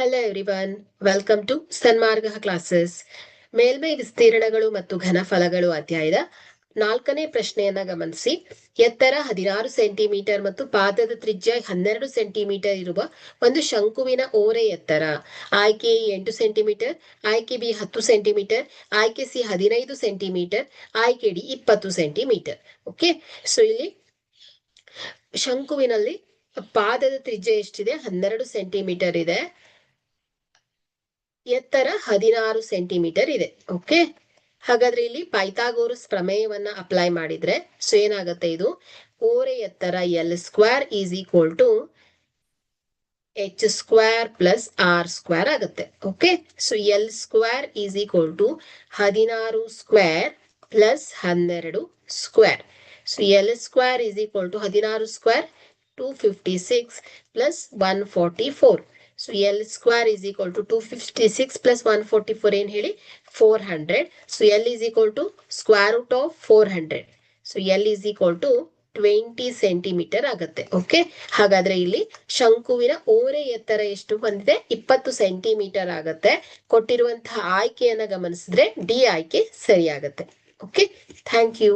Hello everyone, welcome to Sanmarga classes. ಮೇಲ್ಮೈ ವಿಸ್ತೀರ್ಣಗಳು ಮತ್ತು ಘನಫಲಗಳು ಅಧ್ಯಾಯದ 4ನೇ ಪ್ರಶ್ನೆಯನ್ನ ಗಮನಿಸಿ. ಎತ್ತರ 16 ಸೆಂಟಿಮೀಟರ್ ಮತ್ತು ಪಾದದ ತ್ರಿಜ್ಯ 12 ಸೆಂಟಿಮೀಟರ್ ಇರುವ ಒಂದು ಶಂಕುವಿನ ಓರೆ ಎತ್ತರ ಆಯ್ಕೆ ಎ 8 ಸೆಂಟಿಮೀಟರ್, ಆಯ್ಕೆ ಬಿ 10 ಸೆಂಟಿಮೀಟರ್, ಆಯ್ಕೆ ಸಿ 15 ಸೆಂಟಿಮೀಟರ್, ಆಯ್ಕೆ ಡಿ 20 ಸೆಂಟಿಮೀಟರ್. ಓಕೆ, ಸೊ ಇಲ್ಲಿ ಶಂಕುವಿನಲ್ಲಿ ಪಾದದ ತ್ರಿಜ್ಯ ಎಷ್ಟಿದೆ? 12 ಸೆಂಟಿಮೀಟರ್ ಇದೆ. ಎತ್ತರ 16 ಸೆಂಟಿಮೀಟರ್ ಇದೆ. ಓಕೆ, ಹಾಗಾದ್ರೆ ಇಲ್ಲಿ ಪೈಥಾಗೋರಸ್ ಪ್ರಮೇಯವನ್ನ ಅಪ್ಲೈ ಮಾಡಿದ್ರೆ ಸೊ ಏನಾಗುತ್ತೆ? ಇದು ಓರೆ ಎತ್ತರ L square is equal to H square plus R square ಆಗುತ್ತೆ. Okay, so L square is equal to 16 square plus 12 square. So L square is equal to 16 square 256 plus 144. ಸೊ L square is equal ಟು 256 plus 144 ಏನ್ ಹೇಳಿ? 400. So L is equal to square root of 400. So L is equal to 20 centimetre ಆಗುತ್ತೆ. Okay, ಹಾಗಾದ್ರೆ ಇಲ್ಲಿ ಶಂಕುವಿನ ಓರೆ ಎತ್ತರ ಎಷ್ಟು ಬಂದಿದೆ? 20 ಸೆಂಟಿಮೀಟರ್ ಆಗುತ್ತೆ. ಕೊಟ್ಟಿರುವಂತಹ ಆಯ್ಕೆಯನ್ನ ಗಮನಿಸಿದ್ರೆ ಡಿ ಆಯ್ಕೆ ಸರಿಯಾಗತ್ತೆ. Okay, thank you.